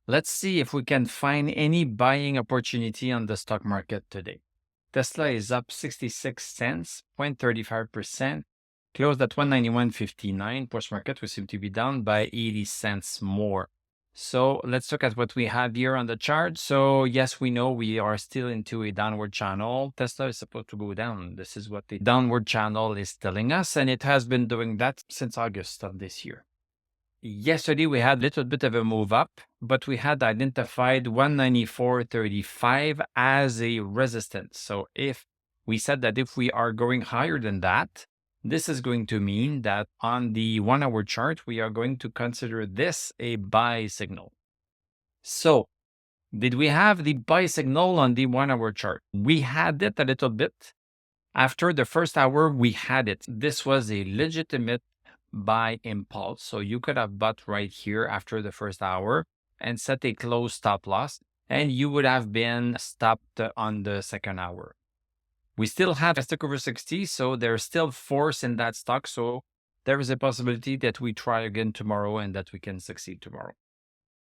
Let's see if we can find any buying opportunity on the stock market today. Tesla is up 66 cents, 0.35%, closed at 191.59. Post-market, we seem to be down by 80 cents more. So let's look at what we have here on the chart. So yes, we know we are still into a downward channel. Tesla is supposed to go down. This is what the downward channel is telling us, and it has been doing that since August of this year. Yesterday, we had a little bit of a move up, but we had identified 194.35 as a resistance. So if we said that if we are going higher than that, this is going to mean that on the 1-hour chart, we are going to consider this a buy signal. So did we have the buy signal on the 1-hour chart? We had it a little bit. After the first hour, we had it. This was a legitimate buy impulse. So you could have bought right here after the first hour and set a close stop loss, and you would have been stopped on the second hour. We still have a stock over 60, so there's still force in that stock. So there is a possibility that we try again tomorrow and that we can succeed tomorrow.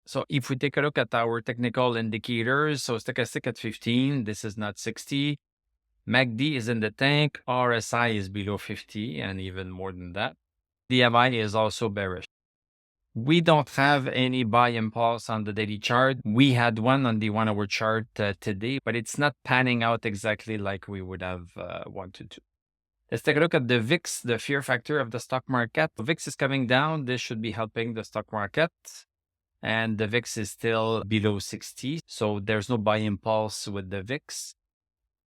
So if we take a look at our technical indicators, so stochastic at 15, this is not 60. MACD is in the tank, RSI is below 50 and even more than that. DMI is also bearish. We don't have any buy impulse on the daily chart. We had one on the 1-hour chart today, but it's not panning out exactly like we would have wanted to. Let's take a look at the VIX, the fear factor of the stock market. The VIX is coming down. This should be helping the stock market. And the VIX is still below 60. So there's no buy impulse with the VIX.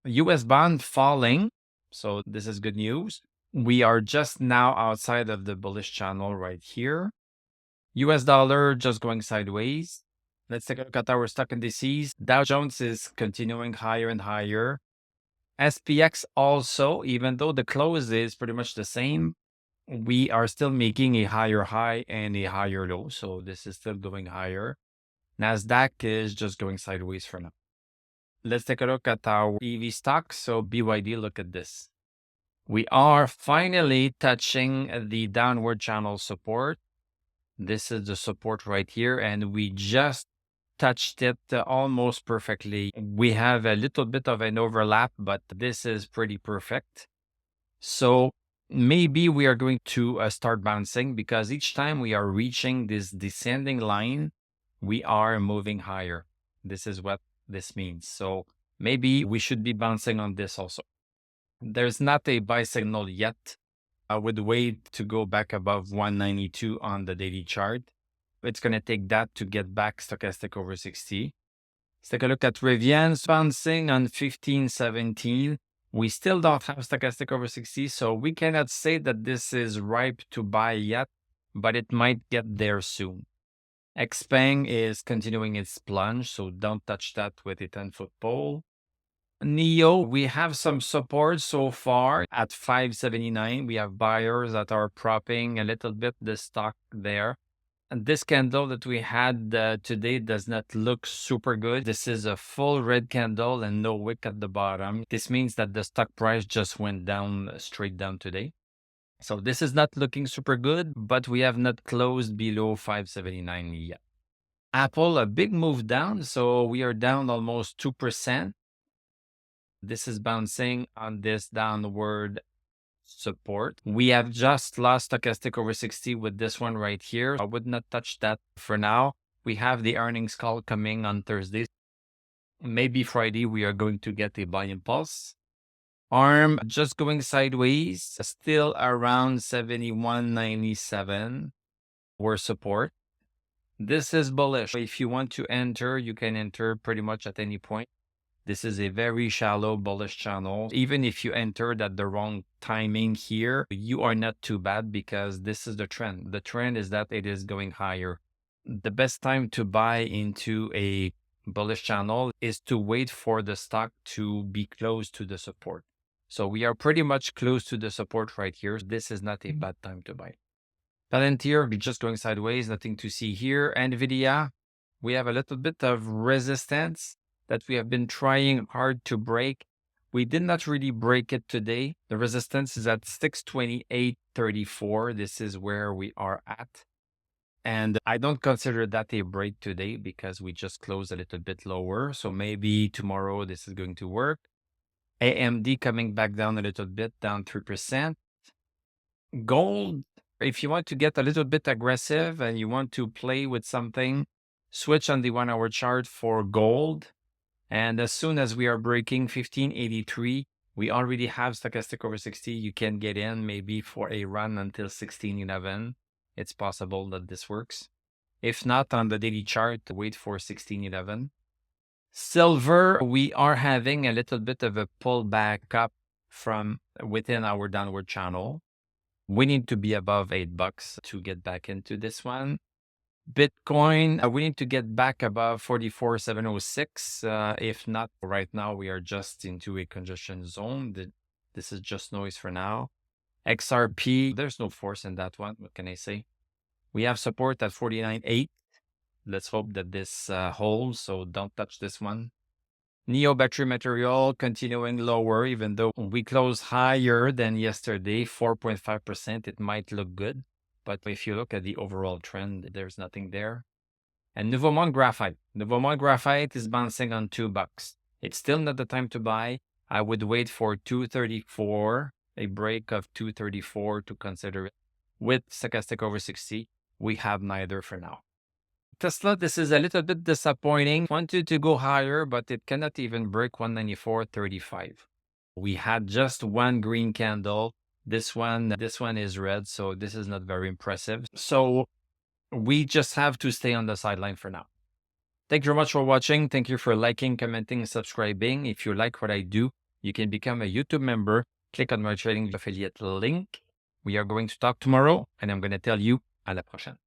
US bond falling. So this is good news. We are just now outside of the bullish channel right here. US dollar just going sideways. Let's take a look at our stock indices. Dow Jones is continuing higher and higher. SPX also, even though the close is pretty much the same, we are still making a higher high and a higher low. So this is still going higher. NASDAQ is just going sideways for now. Let's take a look at our EV stocks. So BYD, look at this. We are finally touching the downward channel support. This is the support right here, and we just touched it almost perfectly. We have a little bit of an overlap, but this is pretty perfect. So maybe we are going to start bouncing because each time we are reaching this descending line, we are moving higher. This is what this means. So maybe we should be bouncing on this also. There's not a buy signal yet. I would wait to go back above 192 on the daily chart. It's going to take that to get back stochastic over 60. Let's take a look at Rivian bouncing on 1517. We still don't have stochastic over 60, so we cannot say that this is ripe to buy yet, but it might get there soon. Xpeng is continuing its plunge, so don't touch that with a 10-foot pole. NEO, we have some support so far at 579. We have buyers that are propping a little bit the stock there. And this candle that we had today does not look super good. This is a full red candle and no wick at the bottom. This means that the stock price just went down, straight down today. So this is not looking super good, but we have not closed below 579 yet. Apple, a big move down. So we are down almost 2%. This is bouncing on this downward support. We have just lost stochastic over 60 with this one right here. I would not touch that for now. We have the earnings call coming on Thursday. Maybe Friday we are going to get a buy impulse. ARM just going sideways, still around 71.97 for support. This is bullish. If you want to enter, you can enter pretty much at any point. This is a very shallow bullish channel. Even if you entered at the wrong timing here, you are not too bad because this is the trend. The trend is that it is going higher. The best time to buy into a bullish channel is to wait for the stock to be close to the support. So we are pretty much close to the support right here. This is not a bad time to buy. Palantir, just going sideways, nothing to see here. NVIDIA, we have a little bit of resistance that we have been trying hard to break. We did not really break it today. The resistance is at 628.34. This is where we are at. And I don't consider that a break today because we just closed a little bit lower. So maybe tomorrow this is going to work. AMD coming back down a little bit, down 3%. Gold, if you want to get a little bit aggressive and you want to play with something, switch on the 1 hour chart for gold. And as soon as we are breaking 1583, we already have stochastic over 60. You can get in maybe for a run until 1611. It's possible that this works. If not, on the daily chart, wait for 1611. Silver, we are having a little bit of a pullback up from within our downward channel. We need to be above $8 to get back into this one. Bitcoin, we need to get back above 44,706. If not, right now we are just into a congestion zone. This is just noise for now. XRP, there's no force in that one. What can I say? We have support at 49.8. Let's hope that this holds, so don't touch this one. Neo battery material continuing lower, even though we closed higher than yesterday, 4.5%. It might look good, but if you look at the overall trend, there's nothing there. And Nouveau Monde Graphite. Nouveau Monde Graphite is bouncing on $2. It's still not the time to buy. I would wait for 234, a break of 234 to consider it. With stochastic over 60, we have neither for now. Tesla, this is a little bit disappointing. Wanted to go higher, but it cannot even break 194.35. We had just one green candle. This one is red, so this is not very impressive. So we just have to stay on the sideline for now. Thank you very much for watching. Thank you for liking, commenting, subscribing. If you like what I do, you can become a YouTube member. Click on my trading affiliate link. We are going to talk tomorrow, and I'm going to tell you à la prochaine.